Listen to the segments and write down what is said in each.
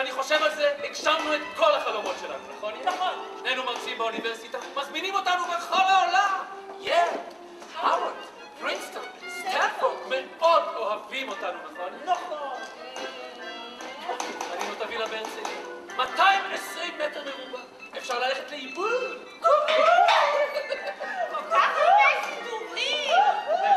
כשאני חושב על זה, הגשמנו את כל החלומות שלנו, נכון? נכון. שנינו מרצים באוניברסיטה, מזמינים אותנו בכל העולם. יל, הרווארד, פרינסטון, סטנפורד, מאוד אוהבים אותנו, נכון? נכון. בנינו את הווילה בהרצליה, 220 מטר מרובע. אפשר ללכת לאיבוד. כל כך הרבה סידורים.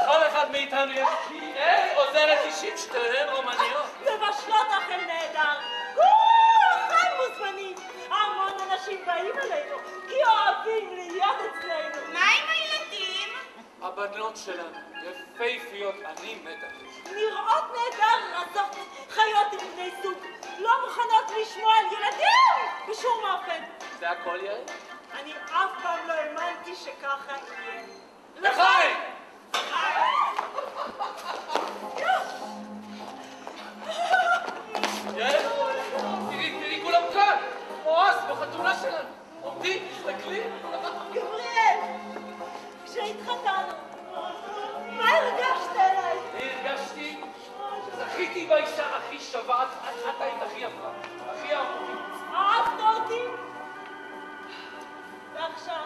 לכל אחד מאיתנו יש PA, עוזרת אישית, שתיהן רומניות. מבשלות אוכל נהדר. כולכם מוזמנים. המון אנשים באים אלינו, כי אוהבים להיות אצלנו. מה עם הילדים? הבנות שלנו, יפהפיות, אני מת עליהן. נראות נהדר, רזות, חיות עם בני זוג, לא מוכנות לשמוע על ילדים בשום אופן. זה הכל יעל? אני אף פעם לא האמנתי שככה יהיה. לחיים! יעל, תראי כולם כאן, כמו אז בחתונה שלנו. עומדים, מסתכלים. גבריאל, כשהתחתנו, מה הרגשת אליי? אני הרגשתי שזכיתי באישה הכי שווה, את היית הכי יפה, הכי אהובי. אהבת אותי? ועכשיו,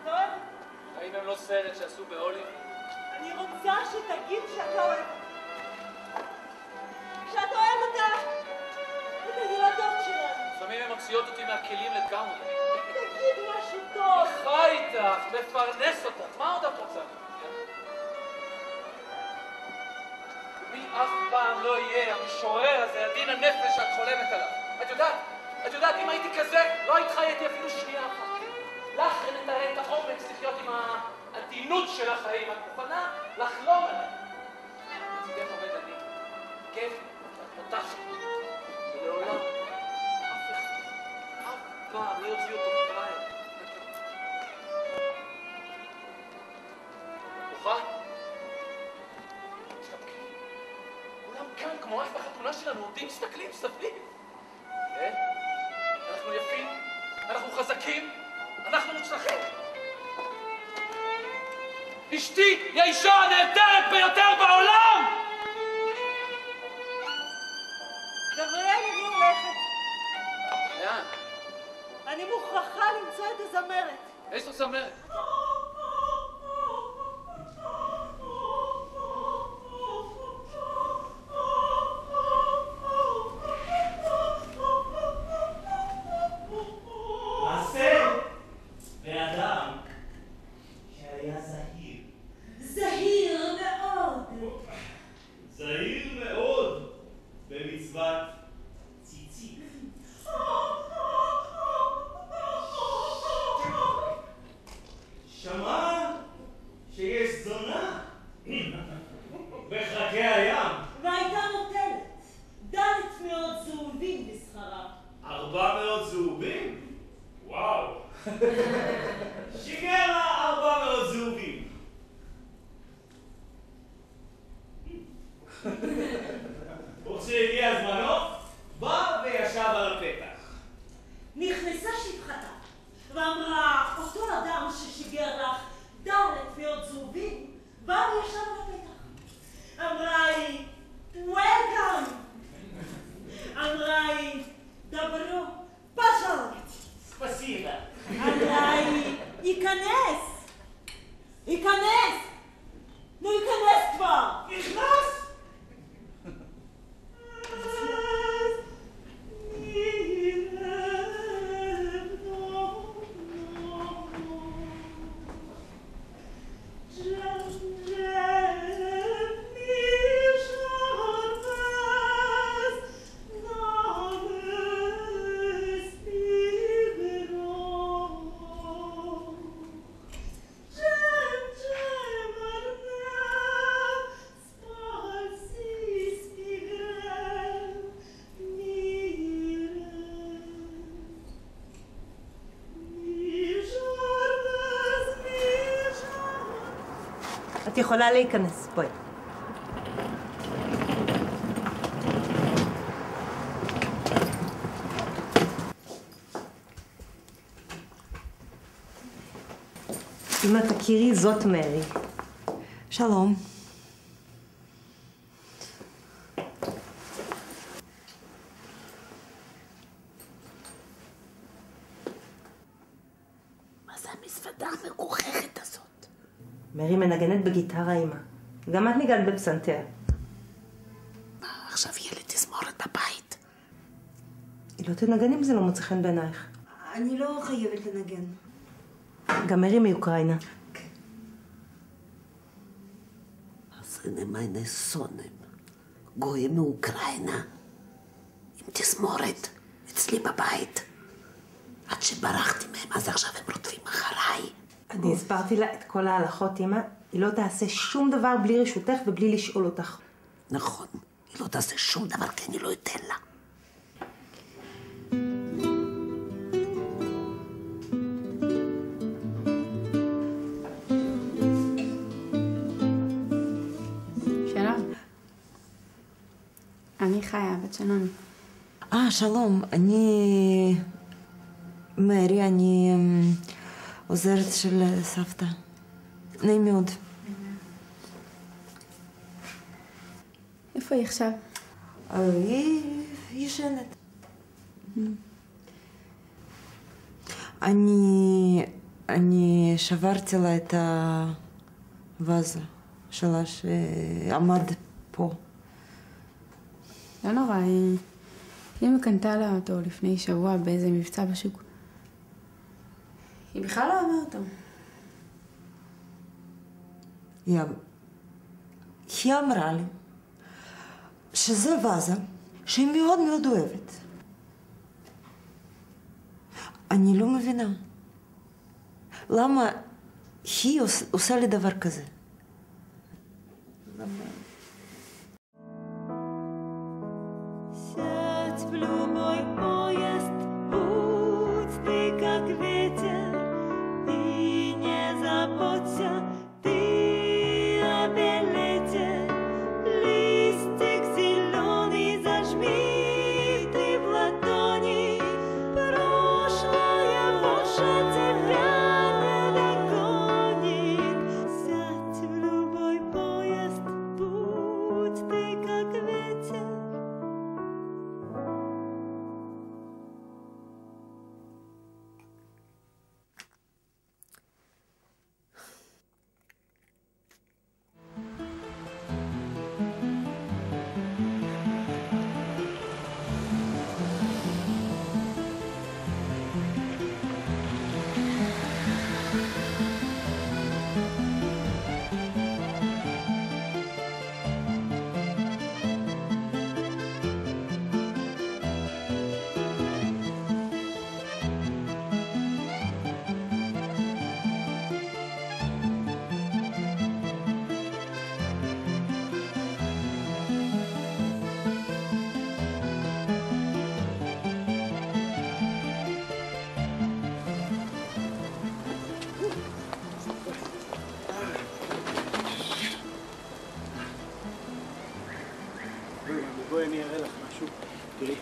אתה אוהב? האם הם לא סרט שעשו בהוליווד? אני רוצה שתגיד שאתה אוהב. שאתה אוהב אותה, את הילדות שלנו. לפעמים הן מוציאות אותי מהכלים לגמרי. תגיד משהו טוב. חי איתך, מפרנס אותך, מה עוד את רוצה? מי אף פעם לא יהיה המשורר הזה, הדין הנפש שאת חולמת עליו. את יודעת, אם הייתי כזה, לא היית חי איתי אפילו שנייה אחת. לך אין את העומק לחיות עם העדינות של החיים. את מוכנה לחלום עליי. לצידך עומד אני, כיף, את פותחת, ולעולם אף פעם לא יוציאו אותו מפרייר. מוכן? כולם כאן, כמו אז בחתונה שלנו, עומדים, מסתכלים, סביב. אנחנו יפים, אנחנו חזקים, אנחנו מוצלחים. אשתי היא האישה הנהדרת ביותר בעולם! גבריאל, אני הולכת. לאן? אני מוכרחה למצוא את הזמרת. איזו זמרת? את יכולה להיכנס, בואי. אמא, תכירי, זאת מרי. שלום. המזוודה המגוחכת הזאת. מרי מנגנת בגיטרה, אמא. גם את ניגנת בפסנתר. מה, עכשיו יהיה לי תזמורת בבית? היא לא תנגן אם זה לא מוצא חן בעינייך. אני לא חייבת לנגן. גם מרי מאוקראינה. אז הנה מיינה סונים. גויים מאוקראינה. עם תזמורת. אצלי בבית. עד שברחתי מהם, אז עכשיו הם רודפים אחריי. אני הסברתי לה את כל ההלכות, אמא. היא לא תעשה שום דבר בלי רשותך ובלי לשאול אותך. נכון. היא לא תעשה שום דבר כי אני לא אתן לה. שלום. אני חיה, בת שנון. שלום, אני... מרי, אני עוזרת של סבתא. נעים מאוד. איפה היא עכשיו? היא ישנת. אני שברתי לה את הוואזה שלה שעמד פה. לא נורא, אמא קנתה לה אותו לפני שבוע באיזה מבצע בשוק. היא בכלל לא אוהבת אותו. היא אמרה לי שזה ואזה שהיא מאוד מאוד אוהבת. אני לא מבינה. למה היא עושה לי דבר כזה? Сядь в любой поезд, будь ты как ветер, и не заботься ты о билете. Листик зеленый зажми ты в ладони, прошлое больше тебя не догонит. Сядь в любой поезд, будь ты как ветер. בואי אני אראה לך משהו. תראי.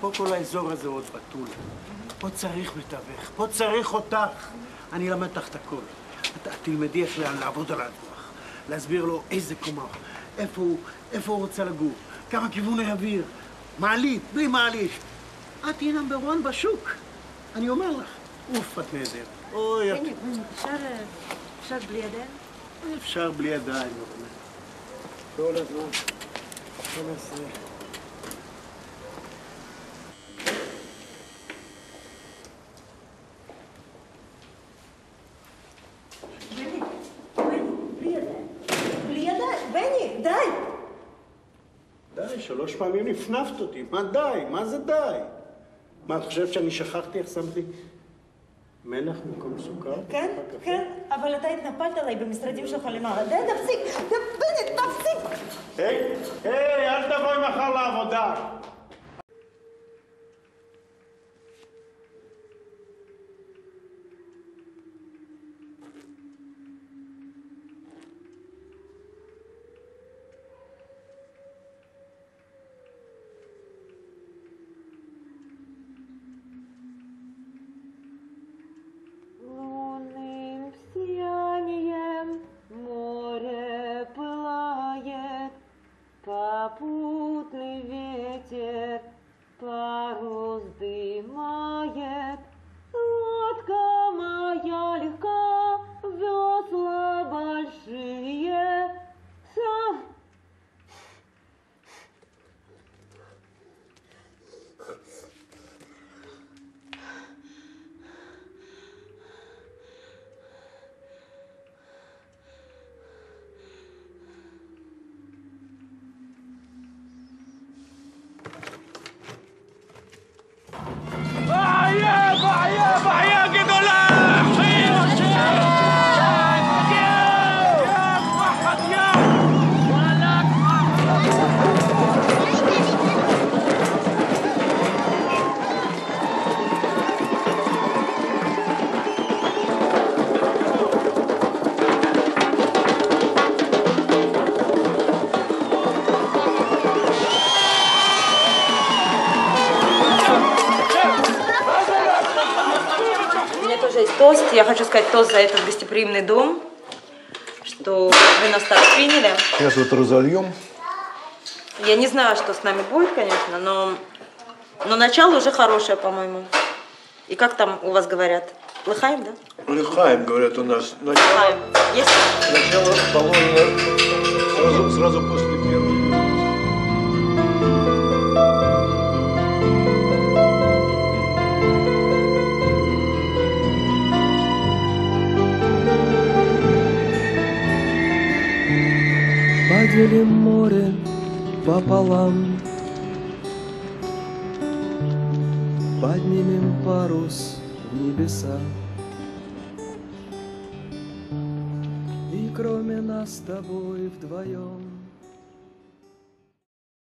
פה כל האזור הזה עוד בתול. פה צריך מתווך, פה צריך אותך. אני אלמד אותך את הכל. את תלמדי איך לעבוד על הדוח, להסביר לו איזה קומה, איפה הוא רוצה לגור, כמה כיווני אוויר, מעלית, בלי מעלית. את תהיי נאמבר 1 בשוק. אני אומר לך. אוף, את נהדרת. אוי, את... אפשר בלי ידיים? אפשר בלי ידיים, כל הזמן. 12. בני, די! די, 3 פעמים נפנפת אותי. מה די? מה זה די? מה, את חושבת שאני שכחתי איך שמתי מלח במקום סוכר? כן, כן, אבל אתה התנפלת עליי במשרדים שלך למעלה. די, תפסיק! בני, תפסיק! היי, אל תבואי מחר לעבודה. Лунным сиянием море пылает, попутный ветер есть тост. Я хочу сказать тост за этот гостеприимный дом, что вы нас так приняли. Сейчас вот разольем. Я не знаю, что с нами будет, конечно, но начало уже хорошее, по-моему. И как там у вас говорят? Лыхаем, да? Лыхаем, говорят у нас. Лыхаем. Есть? Начало положено сразу после первого. Поделим море пополам, поднимем парус в небеса, и кроме нас с тобой вдвоем